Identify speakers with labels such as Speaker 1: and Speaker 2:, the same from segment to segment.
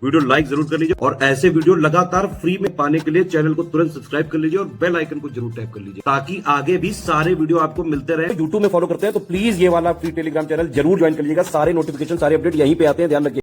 Speaker 1: Video like जरूर कर लीजिए और ऐसे वीडियो लगातार फ्री में पाने के लिए चैनल को तुरंत सब्सक्राइब कर लीजिए और बेल आइकन को जरूर टैप कर लीजिए ताकि आगे भी सारे वीडियो आपको मिलते रहे।
Speaker 2: यूट्यूब में फॉलो करते हैं तो प्लीज ये वाला फ्री टेलीग्राम चैनल जरूर ज्वाइन कर लीजिएगा। सारे नोटिफिकेशन सारे अपडेट यहीं पे आते हैं, ध्यान रखिए।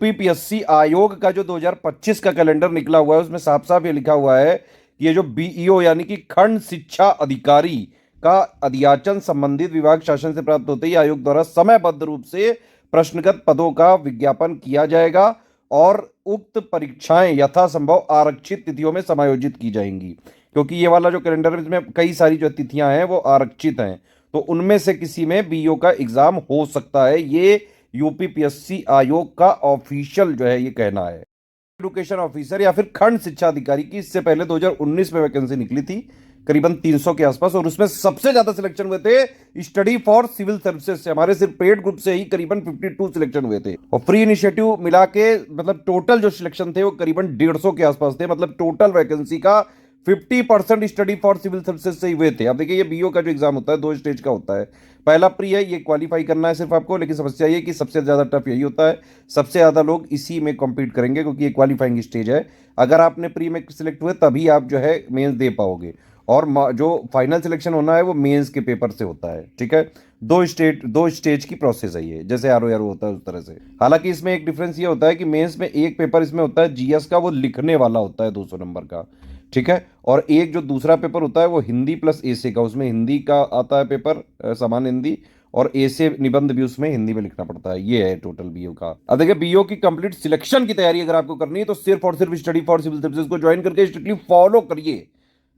Speaker 2: यूपीपीएससी आयोग का जो 2025 का कैलेंडर निकला हुआ है उसमें साफ साफ ये लिखा हुआ है कि ये जो बीईओ यानी कि खंड शिक्षा अधिकारी का अध्याचन संबंधित विभाग शासन से प्राप्त होते ही आयोग द्वारा समयबद्ध रूप से प्रश्नगत पदों का विज्ञापन किया जाएगा और उक्त परीक्षाएं यथासंभव आरक्षित तिथियों में समायोजित की जाएंगी। क्योंकि ये वाला जो कैलेंडर है इसमें कई सारी जो तिथियां हैं वो आरक्षित हैं, तो उनमें से किसी में बीईओ का एग्जाम हो सकता है। ये यूपीपीएससी आयोग का ऑफिशियल जो है ये कहना है। एजुकेशन ऑफिसर या फिर खंड शिक्षा अधिकारी की इससे पहले 2019 में वैकेंसी निकली थी करीबन 300 के आसपास, और उसमें सबसे ज्यादा सिलेक्शन हुए थे स्टडी फॉर सिविल सर्विसेज से। हमारे सिर्फ पेड ग्रुप से ही करीबन 52 सिलेक्शन हुए थे और फ्री इनिशिएटिव मिला के मतलब टोटल जो सिलेक्शन थे वो करीबन 150 के आसपास थे। मतलब टोटल वैकेंसी का 50% स्टडी फॉर सिविल सर्विसेज से ही हुए थे। अब देखिए ये बीओ का जो एग्जाम होता है 2 स्टेज का होता है। पहला प्री है, ये क्वालिफाई करना है सिर्फ आपको, लेकिन समस्या ये कि सबसे ज्यादा टफ यही होता है, सबसे ज्यादा लोग इसी में कॉम्पीट करेंगे क्योंकि ये क्वालिफाइंग स्टेज है। अगर आपने प्री में सिलेक्ट हुए तभी आप जो है मेंस दे पाओगे, और जो फाइनल सिलेक्शन होना है वो मेंस के पेपर से होता है। ठीक है, 2 स्टेज की प्रोसेस है ये, जैसे आरओ होता है उस तरह से। हालांकि इसमें एक डिफरेंस ये होता है कि मेंस में एक पेपर इसमें होता है जीएस का, वो लिखने वाला होता है 200 नंबर का। ठीक है, और एक जो दूसरा पेपर होता है वो हिंदी प्लस एसे का, उसमें हिंदी का आता है पेपर, सामान्य हिंदी, और एसे निबंध भी उसमें हिंदी में लिखना पड़ता है। ये है टोटल बीओ का। अब देखिए बीओ की कंप्लीट सिलेक्शन की तैयारी अगर आपको करनी है तो सिर्फ और सिर्फ स्टडी फॉर सिविल सर्विसेज को ज्वाइन करके स्ट्रिक्टली फॉलो करिए।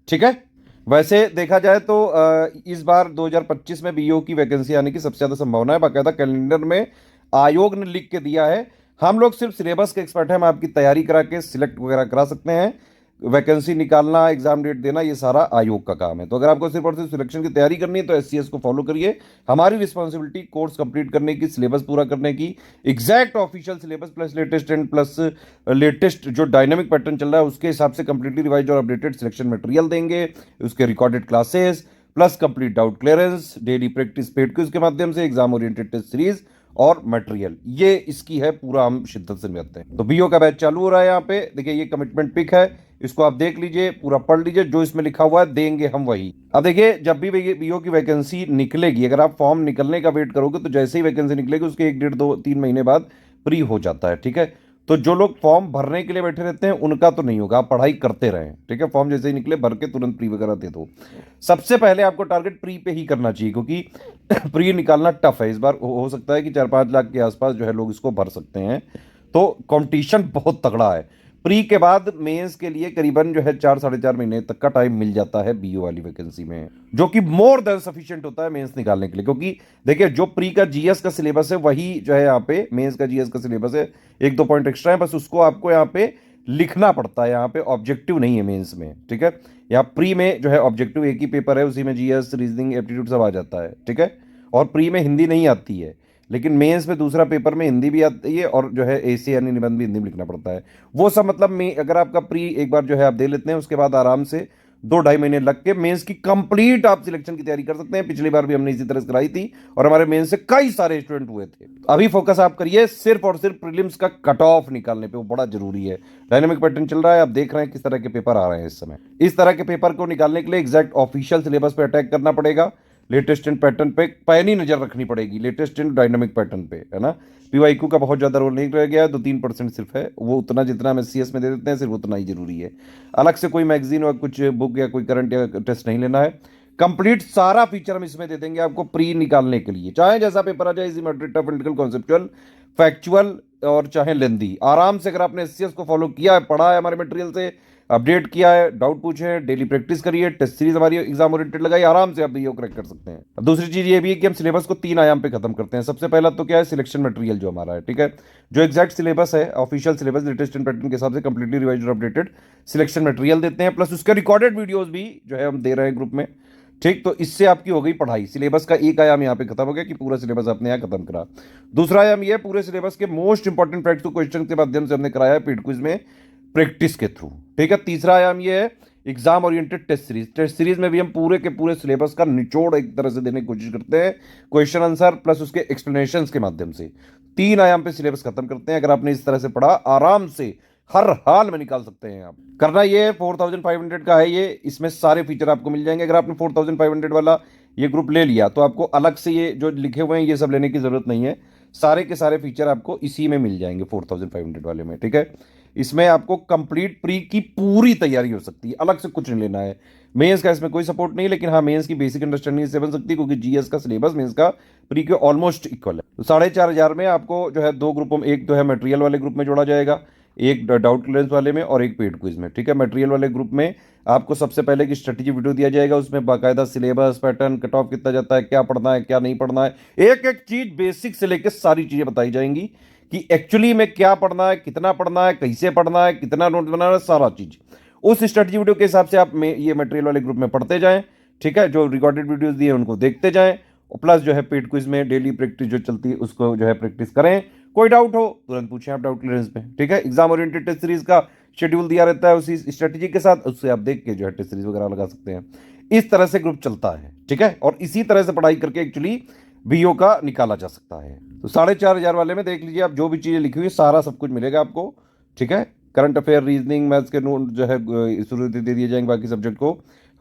Speaker 2: ठीक है, वैसे देखा जाए तो इस बार 2025 में बीओ की वैकेंसी आने की सबसे ज्यादा संभावना है। बाकायदा कैलेंडर में आयोग ने लिख के दिया है। हम लोग सिर्फ सिलेबस के एक्सपर्ट हैं, हम आपकी तैयारी करा के सिलेक्ट वगैरह करा सकते हैं। वैकेंसी निकालना, एग्जाम डेट देना, ये सारा आयोग का काम है। तो अगर आपको सिर्फ और सिर्फ सिलेक्शन की तैयारी करनी है तो एससीएस को फॉलो करिए। हमारी रिस्पॉन्सिबिलिटी कोर्स कंप्लीट करने की, सिलेबस पूरा करने की, exact official syllabus plus latest and plus latest जो डायनामिक पैटर्न चल रहा है उसके हिसाब से कंप्लीटली रिवाइज और अपडेटेड सिलेक्शन मटेरियल देंगे, उसके recorded classes plus complete doubt clearance, daily practice paid quiz के माध्यम से, एग्जाम ओरिएंटेड टेस्ट सीरीज और मटेरियल, ये इसकी है पूरा हम शिद्दत से निभाते हैं। तो बीओ का बैच चालू हो रहा है। यहाँ पे देखिए ये कमिटमेंट पिक है, इसको आप देख लीजिए, पूरा पढ़ लीजिए, जो इसमें लिखा हुआ है देंगे हम वही। अब देखिए जब भी बीओ की वैकेंसी निकलेगी, अगर आप फॉर्म निकलने का वेट करोगे तो जैसे ही वैकेंसी निकलेगी उसके 1, 1.5, 2, 3 महीने बाद प्री हो जाता है। ठीक है, तो जो लोग फॉर्म भरने के लिए बैठे रहते हैं उनका तो नहीं होगा, आप पढ़ाई करते रहें। ठीक है, फॉर्म जैसे ही निकले भर के तुरंत प्री वगैरह दे दो। सबसे पहले आपको टारगेट प्री पे ही करना चाहिए क्योंकि प्री निकालना टफ है। इस बार हो सकता है कि 4-5 लाख के आसपास जो है लोग इसको भर सकते हैं, तो कंपटीशन बहुत तगड़ा है। प्री के बाद मेंस के लिए करीबन जो है 4-4.5 महीने तक का टाइम मिल जाता है बीओ वाली वैकेंसी में, जो कि मोर देन सफिशिएंट होता है मेंस निकालने के लिए। क्योंकि देखिए जो प्री का जीएस का सिलेबस है वही जो है यहाँ पे मेंस का जीएस का सिलेबस है, 1-2 पॉइंट एक्स्ट्रा है, बस उसको आपको यहाँ पे लिखना पड़ता है। यहाँ पे ऑब्जेक्टिव नहीं है मेंस में। ठीक है, यहाँ प्री में जो है ऑब्जेक्टिव एक ही पेपर है, उसी में जीएस, रीजनिंग, एप्टीट्यूड सब आ जाता है। ठीक है, और प्री में हिंदी नहीं आती है, लेकिन मेंस में दूसरा पेपर में हिंदी भी आती है और जो है एसे यानी निबंध भी हिंदी में लिखना पड़ता है। वो सब मतलब में अगर आपका प्री एक बार जो है आप दे लेते हैं उसके बाद आराम से 2-2.5 महीने लग के मेंस की कंप्लीट आप सिलेक्शन की तैयारी कर सकते हैं। पिछली बार भी हमने इसी तरह से कराई थी और हमारे मेंस से कई सारे स्टूडेंट हुए थे। अभी फोकस आप करिए सिर्फ और सिर्फ प्रीलिम्स का कट ऑफ निकालने पे, वो बड़ा जरूरी है। डायनामिक पैटर्न चल रहा है, आप देख रहे हैं किस तरह के पेपर आ रहे हैं इस समय। इस तरह के पेपर को निकालने के लिए एग्जैक्ट ऑफिशियल सिलेबस पे अटैक करना पड़ेगा, लेटेस्ट एंड पैटर्न पे पैनी नजर रखनी पड़ेगी, लेटेस्ट एंड डायनामिक पैटर्न पे, है ना। पीवाईक्यू का बहुत ज्यादा रोल नहीं रह गया है, 2-3% सिर्फ है, वो उतना जितना हम एससीएस में दे देते हैं सिर्फ उतना ही जरूरी है। अलग से कोई मैगजीन या कुछ बुक या कोई करंट या टेस्ट नहीं लेना है। कंप्लीट सारा फीचर हम इसमें दे देंगे आपको प्री निकालने के लिए, चाहे जैसा पेपर आ जाए, easy, moderate, tough, political, conceptual, factual और चाहे लेंदी। आराम से अगर आपने एससीएस को फॉलो किया है, पढ़ा है हमारे मटेरियल से, अपडेट किया है, डाउट पूछे, डेली प्रैक्टिस करिए, टेस्ट सीरीज हमारी एग्जाम ओरिएंटेड लगाई, आराम से आप बीओ क्रैक कर सकते हैं। अब दूसरी चीज ये भी है कि हम सिलेबस को 3 आयाम पे खत्म करते हैं। सबसे पहला तो क्या है, सिलेक्शन मटेरियल जो हमारा है। ठीक है, जो एग्जैक्ट सिलेबस है, official syllabus, latest and pattern के हिसाब से कंप्लीटली रिवाइज्ड और अपडेटेड सिलेक्शन मटेरियल देते हैं, प्लस उसके रिकॉर्डेड वीडियोस भी जो है हम दे रहे हैं ग्रुप में। ठीक, तो इससे आपकी हो गई पढ़ाई। सिलेबस का एक आयाम यहाँ पे खत्म हो गया कि पूरा सिलेबस आपने यहाँ खत्म करा। दूसरा आयाम ये, पूरे सिलेबस के मोस्ट इंपॉर्टेंट प्रैक्टिस क्वेश्चन के माध्यम से हमने कराया है पेड क्विज में प्रैक्टिस के थ्रू। ठीक है, तीसरा आयाम ये है एग्जाम ओरिएंटेड टेस्ट सीरीज में भी हम पूरे के पूरे सिलेबस का निचोड़ एक तरह से देने की कोशिश करते हैं, क्वेश्चन आंसर प्लस उसके एक्सप्लेनेशंस के माध्यम से 3 आयाम पे सिलेबस खत्म करते हैं। अगर आपने इस तरह से पढ़ा, आराम से हर हाल में निकाल सकते हैं आप। करना ये 4500 का है ये, इसमें सारे फीचर आपको मिल जाएंगे। अगर आपने 4500 वाला ये ग्रुप ले लिया तो आपको अलग से ये जो लिखे हुए हैं ये सब लेने की जरूरत नहीं है, सारे के सारे फीचर आपको इसी में मिल जाएंगे 4500 वाले में, ठीक है। इसमें आपको कंप्लीट प्री की पूरी तैयारी हो सकती है, अलग से कुछ नहीं लेना है। मेंस का इसमें कोई सपोर्ट नहीं, लेकिन हाँ मेंस की बेसिक अंडरस्टैंडिंग इससे बन सकती है, क्योंकि जीएस का सिलेबस मेंस का प्री के ऑलमोस्ट इक्वल है। तो 4500 में आपको जो है 2 ग्रुपों में, एक तो है मटेरियल वाले ग्रुप में जोड़ा जाएगा, एक डाउट क्लियरेंस वाले में और एक पेड क्विज में, ठीक है। मटेरियल वाले ग्रुप में आपको सबसे पहले की स्ट्रेटेजी वीडियो दिया जाएगा, उसमें बाकायदा सिलेबस पैटर्न कट ऑफ कितना जाता है, क्या पढ़ना है क्या नहीं पढ़ना है, एक एक चीज बेसिक से लेकर सारी चीजें बताई जाएंगी कि एक्चुअली में क्या पढ़ना है, कितना पढ़ना है, कैसे पढ़ना है, कितना नोट बनाना है, सारा चीज उस स्ट्रेटेजी वीडियो के हिसाब से आप ये मटेरियल वाले ग्रुप में पढ़ते जाएं, ठीक है। जो रिकॉर्डेड वीडियोस दिए उनको देखते जाएं, और प्लस जो है पेड क्विज में डेली प्रैक्टिस जो चलती है उसको जो है प्रैक्टिस करें। कोई डाउट हो तुरंत पूछें आप डाउट क्लियरेंस में, ठीक है। एग्जाम ओरिएंटेड टेस्ट सीरीज का शेड्यूल दिया रहता है उसी स्ट्रेटेजी के साथ, उससे आप देख के जो है टेस्ट सीरीज वगैरह लगा सकते हैं। इस तरह से ग्रुप चलता है, ठीक है। और इसी तरह से पढ़ाई करके एक्चुअली बीओ का निकाला जा सकता है। तो 4500 वाले में देख लीजिए आप, जो भी चीजें लिखी हुई सारा सब कुछ मिलेगा आपको, ठीक है। करंट अफेयर, रीजनिंग, मैथ्स के नोट जो है शुरू दे दिए जाएंगे, बाकी सब्जेक्ट को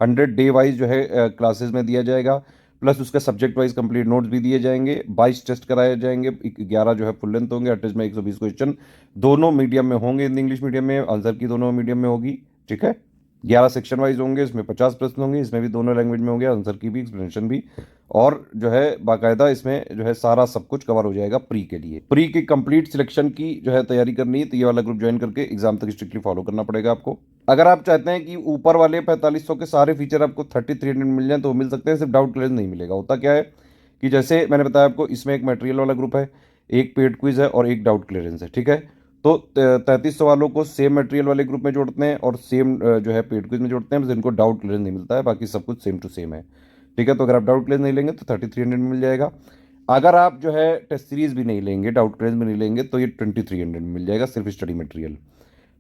Speaker 2: 100 डे वाइज जो है क्लासेस में दिया जाएगा, प्लस उसका सब्जेक्ट वाइज कंप्लीट नोट्स भी दिए जाएंगे। 22 टेस्ट कराए जाएंगे, 11 जो है फुल लेंथ होंगे, 8 टेस्ट में 120 क्वेश्चन दोनों मीडियम में होंगे, हिंदी इंग्लिश मीडियम में, आंसर की दोनों मीडियम में होगी, ठीक है। 11 सेक्शन वाइज होंगे, इसमें 50 प्रश्न होंगे, इसमें भी दोनों लैंग्वेज में होंगे, आंसर की भी एक्सप्लेनेशन भी, और जो है बाकायदा इसमें जो है सारा सब कुछ कवर हो जाएगा प्री के लिए। प्री की कंप्लीट सिलेक्शन की जो है तैयारी करनी है तो ये वाला ग्रुप ज्वाइन करके एग्जाम तक स्ट्रिक्टली फॉलो करना पड़ेगा आपको। अगर आप चाहते हैं कि ऊपर वाले 4500 के सारे फीचर आपको 3300 मिल जाए तो मिल सकते हैं, सिर्फ डाउट क्लियर नहीं मिलेगा। होता क्या है कि जैसे मैंने बताया आपको, इसमें एक मटेरियल वाला ग्रुप है, एक पेड क्विज है और एक डाउट क्लियरेंस है, ठीक है। तो 3300 वालों को सेम मटेरियल वाले ग्रुप में जोड़ते हैं और सेम जो है पेड क्विज में जोड़ते हैं, बस इनको डाउट क्लियरेंस नहीं मिलता है, बाकी सब कुछ सेम टू सेम है, ठीक है। तो अगर आप डाउट क्लियरेंस नहीं लेंगे तो 3300 में मिल जाएगा। अगर आप जो है टेस्ट सीरीज भी नहीं लेंगे, डाउट क्लियरेंस भी नहीं लेंगे, तो ये 2300 में मिल जाएगा, सिर्फ स्टडी मटेरियल,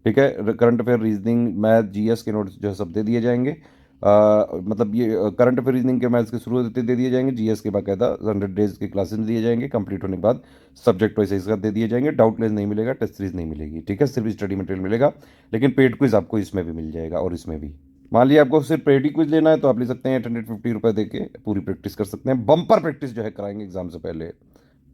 Speaker 2: ठीक है। Current affair, reasoning, math, GS के नोट्स जो है सब दे दिए जाएंगे। मतलब ये करंट अफेयर, रीजनिंग के मैथ्स के शुरू दे दिए जाएंगे, जीएस के बाकायदा 100 डेज के क्लासेस दिए जाएंगे, कंप्लीट होने के बाद सब्जेक्ट वाइज इसका दे दिए जाएंगे। डाउट क्लियर नहीं मिलेगा, टेस्ट सीरीज नहीं मिलेगी, ठीक है, सिर्फ स्टडी मटेरियल मिलेगा। लेकिन पेड क्विज आपको इसमें भी मिल जाएगा और इसमें भी। मान लिया आपको सिर्फ पेड क्विज लेना है तो आप ले सकते हैं 850 रुपये दे के पूरी प्रैक्टिस कर सकते हैं, बम्पर प्रैक्टिस जो है कराएंगे एग्जाम से पहले,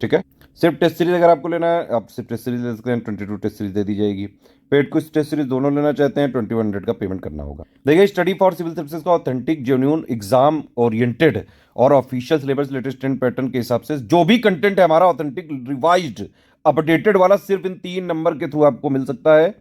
Speaker 2: ठीक है। सिर्फ टेस्ट सीरीज अगर आपको लेना है आप सिर्फ टेस्ट सीरीज ले सकते हैं, 22 टेस्ट सीरीज दे दी जाएगी। पेड क्विज टेस्ट सीरीज दोनों लेना चाहते हैं 2100 का पेमेंट करना होगा। देखिए, स्टडी फॉर सिविल सर्विसेज का ऑथेंटिक, जेन्युइन, एग्जाम ओरिएंटेड और official syllabus latest trend pattern के हिसाब से जो भी कंटेंट है हमारा ऑथेंटिक, रिवाइज्ड, अपडेटेड वाला, सिर्फ इन 3 नंबर के थ्रू आपको मिल सकता है।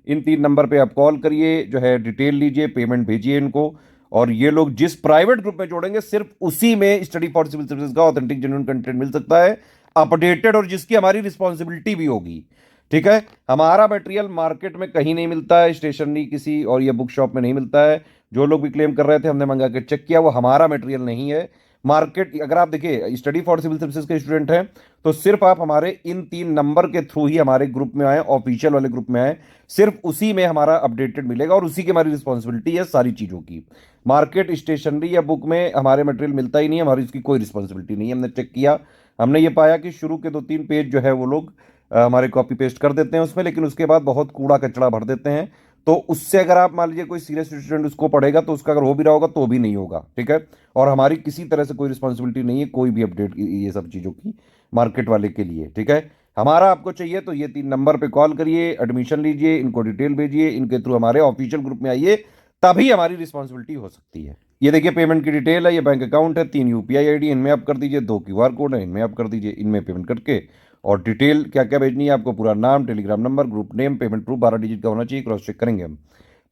Speaker 2: इन 3 नंबर पे आप कॉल करिए, जो है डिटेल लीजिए, पेमेंट भेजिए इनको, और ये लोग जिस प्राइवेट ग्रुप में जोड़ेंगे सिर्फ उसी में स्टडी फॉर सिविल सर्विसेज का ऑथेंटिक, जेन्युइन कंटेंट मिल सकता है, अपडेटेड, और जिसकी हमारी रिस्पॉन्सिबिलिटी भी होगी, ठीक है। हमारा मटेरियल मार्केट में कहीं नहीं मिलता है, स्टेशनरी किसी और ये बुक शॉप में नहीं मिलता है। जो लोग भी क्लेम कर रहे थे, हमने मंगा के चेक किया, वो हमारा मटेरियल नहीं है। मार्केट, अगर आप देखिए स्टडी फॉर सिविल सर्विसेज के स्टूडेंट हैं तो सिर्फ आप हमारे इन 3 नंबर के थ्रू ही हमारे ग्रुप में आए, ऑफिशियल वाले ग्रुप में आए, सिर्फ उसी में हमारा अपडेटेड मिलेगा और उसी की हमारी रिस्पॉन्सिबिलिटी है सारी चीज़ों की। मार्केट, स्टेशनरी या बुक में हमारे मटेरियल मिलता ही नहीं है, हमारी इसकी कोई रिस्पॉन्सिबिलिटी नहीं है। हमने चेक किया, हमने ये पाया कि शुरू के 2-3 पेज जो है वो लोग हमारे कॉपी पेस्ट कर देते हैं उसमें, लेकिन उसके बाद बहुत कूड़ा कचड़ा भर देते हैं। तो उससे अगर आप मान लीजिए कोई सीरियस स्टूडेंट उसको पढ़ेगा तो उसका अगर हो भी रहा होगा तो भी नहीं होगा, ठीक है। और हमारी किसी तरह से कोई रिस्पॉन्सिबिलिटी नहीं है कोई भी अपडेट ये सब चीज़ों की मार्केट वाले के लिए, ठीक है। हमारा आपको चाहिए तो ये 3 नंबर पे कॉल करिए, एडमिशन लीजिए, इनको डिटेल भेजिए, इनके थ्रू हमारे ऑफिशियल ग्रुप में आइए, तभी हमारी रिस्पॉन्सिबिलिटी हो सकती है। ये देखिए पेमेंट की डिटेल है, ये बैंक अकाउंट है, 3 यूपीआई आईडी इनमें आप कर दीजिए, 2 क्यूआर कोड है इनमें आप कर दीजिए, इनमें पेमेंट करके, और डिटेल क्या क्या भेजनी है आपको, पूरा नाम, Telegram number, group name, payment proof 12 digit का होना चाहिए, क्रॉस चेक करेंगे हम।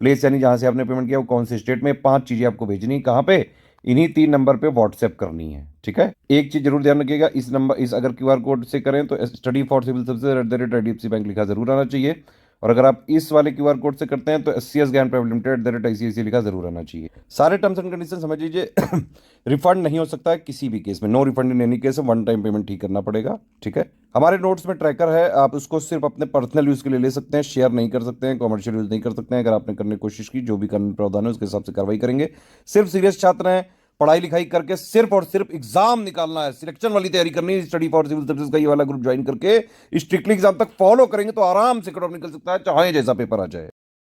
Speaker 2: प्लेस यानी जहां से आपने पेमेंट किया वो कौन से स्टेट में, 5 चीजें आपको भेजनी, कहाँ पे, इन्हीं 3 नंबर पे व्हाट्सएप करनी है, ठीक है। एक चीज जरूर ध्यान रखिएगा, इस नंबर, इस अगर क्यूआर कोड से करें तो study for civil services @IDFC bank लिखा जरूर आना चाहिए, और अगर आप इस वाले QR कोड से करते हैं तो SCS ज्ञान प्राइवेट लिमिटेड @ICICI लिखा जरूर आना चाहिए। सारे टर्म्स एंड कंडीशन समझ लीजिए। रिफंड नहीं हो सकता है किसी भी केस में, no refund in any case, one time payment ही करना पड़ेगा। ठीक है, हमारे नोट्स में ट्रैकर है, आप उसको सिर्फ अपने पर्सनल यूज के लिए ले सकते हैं, शेयर नहीं कर सकते हैं, कॉमर्शियल यूज नहीं कर सकते हैं। अगर आपने करने की कोशिश की, जो भी कानूनी प्रावधान है उसके हिसाब से कार्रवाई करेंगे। सिर्फ सीरियस छात्र हैं, पढ़ाई लिखाई करके सिर्फ और सिर्फ एग्जाम निकालना है, सिलेक्शन वाली तैयारी करनी है, स्टडी फॉर सिविल सर्विसेज का ये वाला ग्रुप ज्वाइन करके स्ट्रिक्टली एग्जाम तक फॉलो करेंगे तो आराम से कट ऑफ निकल सकता है, चाहे जैसा पेपर आ जाए।